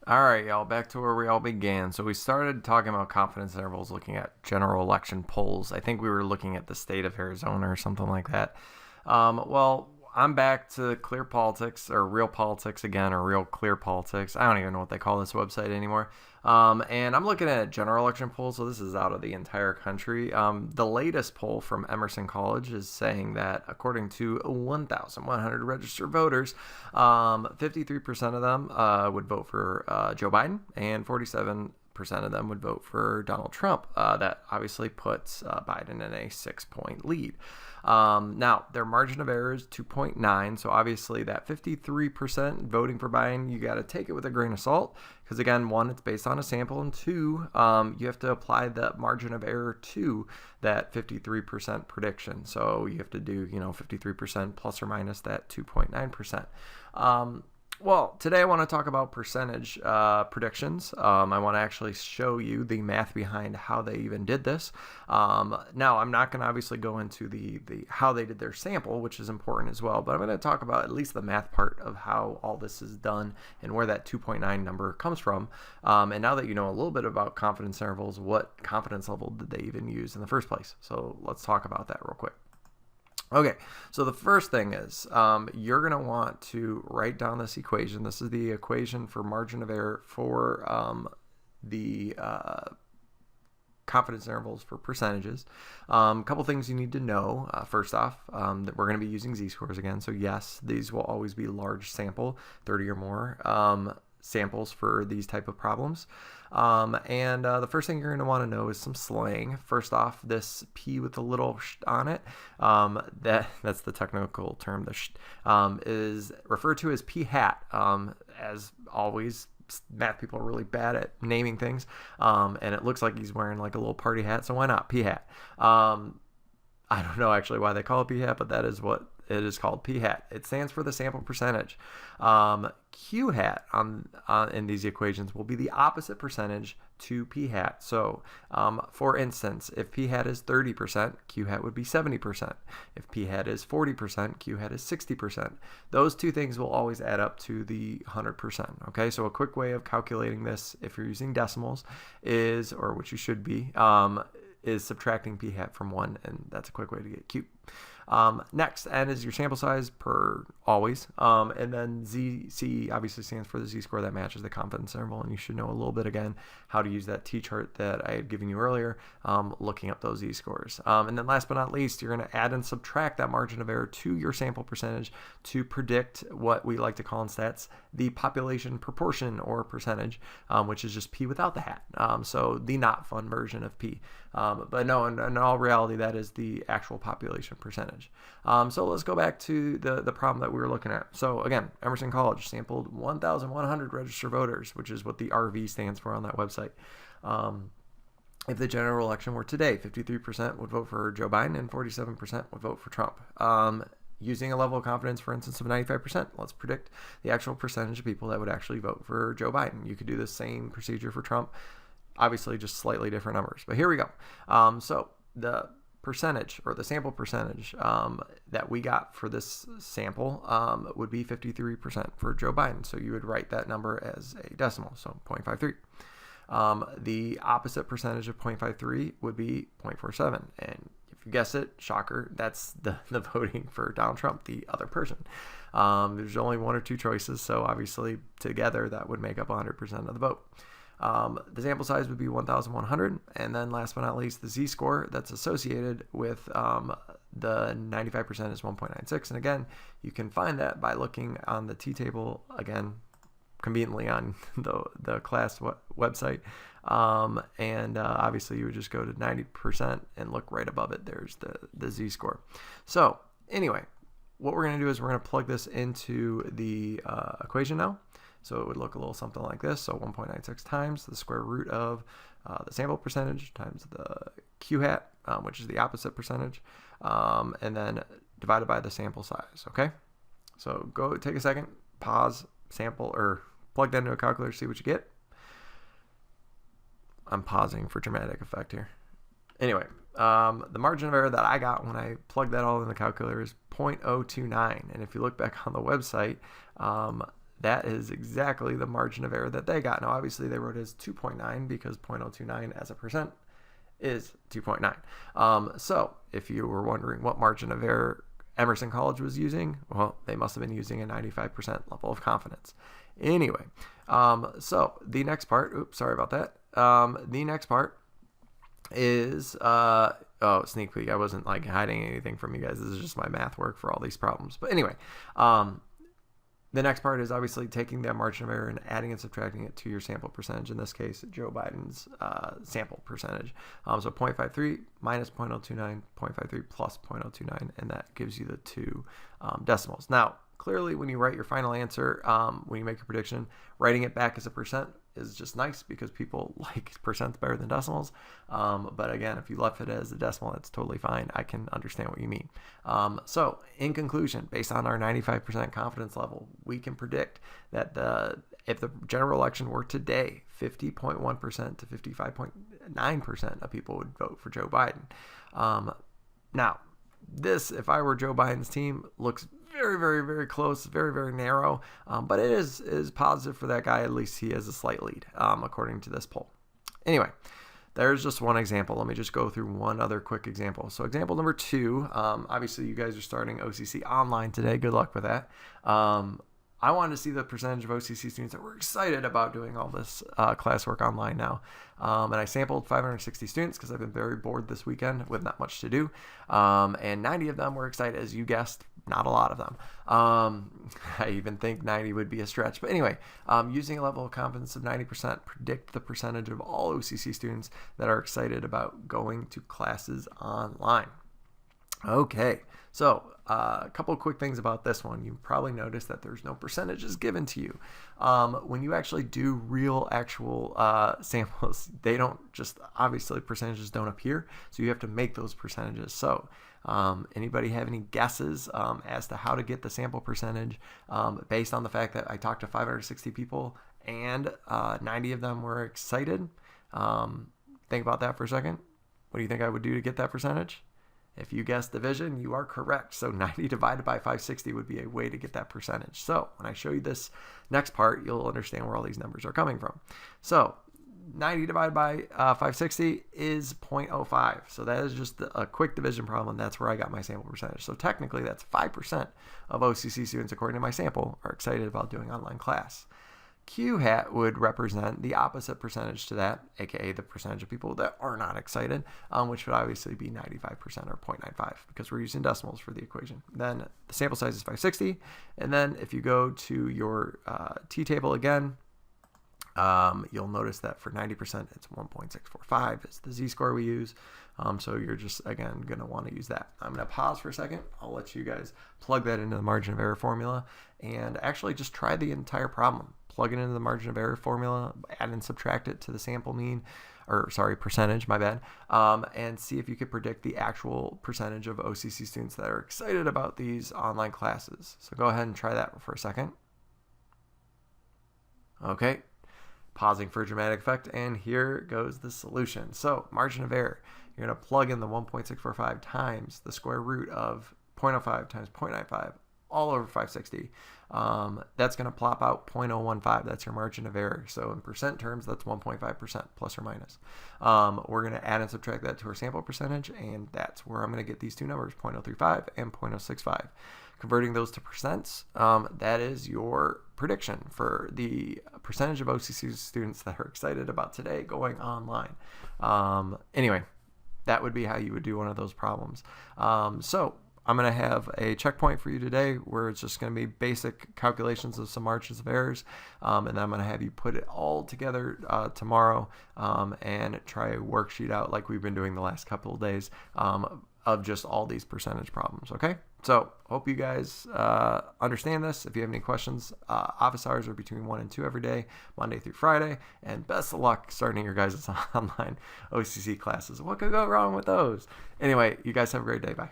All right, y'all, back to where we all began. So we started talking about confidence intervals, looking at general election polls. I think we were looking at the state of Arizona or something like that. Well, I'm back to Clear Politics or Real Politics again, or Real Clear Politics. I don't even know what they call this website anymore. And I'm looking at general election polls, so this is out of the entire country. The latest poll from Emerson College is saying that according to 1,100 registered voters, 53% of them would vote for Joe Biden, and 47% of them would vote for Donald Trump. That obviously puts Biden in a 6-point lead. Now, their margin of error is 2.9, so obviously that 53% voting for Biden, you got to take it with a grain of salt, because again, one, it's based on a sample, and two, you have to apply the margin of error to that 53% prediction. So you have to do, 53% plus or minus that 2.9%. Well, today I want to talk about percentage predictions. I want to actually show you the math behind how they even did this. Now, I'm not going to obviously go into the how they did their sample, which is important as well, but I'm going to talk about at least the math part of how all this is done and where that 2.9 number comes from. And now that you know a little bit about confidence intervals, what confidence level did they even use in the first place? So let's talk about that real quick. Okay, so the first thing is you're going to want to write down this equation. This is the equation for margin of error for the confidence intervals for percentages. A couple things you need to know. First off, that we're going to be using z-scores again. So yes, these will always be large sample, 30 or more samples for these type of problems. And the first thing you're going to want to know is some slang. First off, this P with a little sh on it, that's the technical term, the sh, is referred to as P hat. As always, math people are really bad at naming things, and it looks like he's wearing like a little party hat, so why not P hat? I don't know actually why they call it P hat, but that is what it is called, P hat. It stands for the sample percentage. Q hat in these equations will be the opposite percentage to P hat. So, for instance, if P hat is 30%, Q hat would be 70%. If P hat is 40%, Q hat is 60%. Those two things will always add up to the 100%. Okay, so a quick way of calculating this, if you're using decimals, is, or which you should be, is subtracting P hat from 1, and that's a quick way to get Q. Next, N is your sample size per always, and then Z obviously stands for the z-score that matches the confidence interval, and you should know a little bit again how to use that t-chart that I had given you earlier, looking up those z-scores. And then last but not least, you're going to add and subtract that margin of error to your sample percentage to predict what we like to call in stats the population proportion or percentage, which is just P without the hat. So the not fun version of P. But no, in all reality, that is the actual population percentage. So let's go back to the problem that we were looking at. So again, Emerson College sampled 1,100 registered voters, which is what the RV stands for on that website. If the general election were today, 53% would vote for Joe Biden and 47% would vote for Trump. Using a level of confidence, for instance, of 95%, let's predict the actual percentage of people that would actually vote for Joe Biden. You could do the same procedure for Trump, obviously just slightly different numbers. But here we go. So the percentage, or the sample percentage that we got for this sample would be 53% for Joe Biden. So you would write that number as a decimal, so 0.53. The opposite percentage of 0.53 would be 0.47. And if you guess it, shocker, that's the voting for Donald Trump, the other person. There's only one or two choices, so obviously together that would make up 100% of the vote. The sample size would be 1,100, and then last but not least, the z-score that's associated with the 95% is 1.96, and again, you can find that by looking on the t-table, again, conveniently on the class website, and obviously you would just go to 90% and look right above it. There's the z-score. So anyway, what we're going to do is we're going to plug this into the equation now. So it would look a little something like this. So 1.96 times the square root of the sample percentage times the Q hat, which is the opposite percentage, and then divided by the sample size. Okay. So go take a second, pause, sample, or plug that into a calculator, see what you get. I'm pausing for dramatic effect here. Anyway, the margin of error that I got when I plugged that all in the calculator is 0.029. And if you look back on the website, that is exactly the margin of error that they got. Now, obviously, they wrote it as 2.9 because 0.029 as a percent is 2.9. So if you were wondering what margin of error Emerson College was using, well, they must have been using a 95% level of confidence. Anyway, so the next part, oops, sorry about that. The next part is, sneak peek. I wasn't like hiding anything from you guys. This is just my math work for all these problems. But anyway, the next part is obviously taking that margin of error and adding and subtracting it to your sample percentage. In this case, Joe Biden's sample percentage. So 0.53 minus 0.029, 0.53 plus 0.029, and that gives you the two decimals. Now, clearly, when you write your final answer, when you make your prediction, writing it back as a percent is just nice because people like percents better than decimals. But again, if you left it as a decimal, that's totally fine. I can understand what you mean. So in conclusion, based on our 95% confidence level, we can predict that if the general election were today, 50.1% to 55.9% of people would vote for Joe Biden. Now, this, if I were Joe Biden's team, looks very, very, very close, very, very narrow, but it is positive for that guy. At least he has a slight lead, according to this poll. Anyway, there's just one example. Let me just go through one other quick example. So example number 2, obviously you guys are starting OCC online today. Good luck with that. I wanted to see the percentage of OCC students that were excited about doing all this classwork online now. And I sampled 560 students because I've been very bored this weekend with not much to do. And 90 of them were excited, as you guessed, not a lot of them. I even think 90 would be a stretch. But anyway, using a level of confidence of 90%, predict the percentage of all OCC students that are excited about going to classes online. Okay, so a couple of quick things about this one. You probably noticed that there's no percentages given to you. When you actually do real actual samples, they don't just, obviously percentages don't appear, so you have to make those percentages. So anybody have any guesses as to how to get the sample percentage based on the fact that I talked to 560 people and 90 of them were excited? Think about that for a second. What do you think I would do to get that percentage? If you guessed division, you are correct. So 90 divided by 560 would be a way to get that percentage. So when I show you this next part, you'll understand where all these numbers are coming from. So 90 divided by 560 is 0.05. So that is just a quick division problem. That's where I got my sample percentage. So technically, that's 5% of OCC students, according to my sample, are excited about doing online class. Q hat would represent the opposite percentage to that, aka the percentage of people that are not excited, which would obviously be 95% or 0.95 because we're using decimals for the equation. Then the sample size is 560, and then if you go to your t-table again, you'll notice that for 90% it's 1.645 is the z-score we use. So you're just, again, going to want to use that. I'm going to pause for a second. I'll let you guys plug that into the margin of error formula and actually just try the entire problem. Plug it into the margin of error formula, add and subtract it to the sample mean, or sorry, percentage, my bad, and see if you could predict the actual percentage of OCC students that are excited about these online classes. So go ahead and try that for a second. Okay, pausing for dramatic effect, and here goes the solution. So margin of error, you're going to plug in the 1.645 times the square root of 0.05 times 0.95 all over 560. That's going to plop out 0.015. That's your margin of error. So in percent terms, that's 1.5% plus or minus. We're going to add and subtract that to our sample percentage, and that's where I'm going to get these two numbers, 0.035 and 0.065. Converting those to percents, that is your prediction for the percentage of OCC students that are excited about today going online. Anyway, that would be how you would do one of those problems. So I'm going to have a checkpoint for you today where it's just going to be basic calculations of some margins of errors, and then I'm going to have you put it all together tomorrow and try a worksheet out like we've been doing the last couple of days of just all these percentage problems, okay? So hope you guys understand this. If you have any questions, office hours are between 1 and 2 every day, Monday through Friday, and best of luck starting your guys' online OCC classes. What could go wrong with those? Anyway, you guys have a great day. Bye.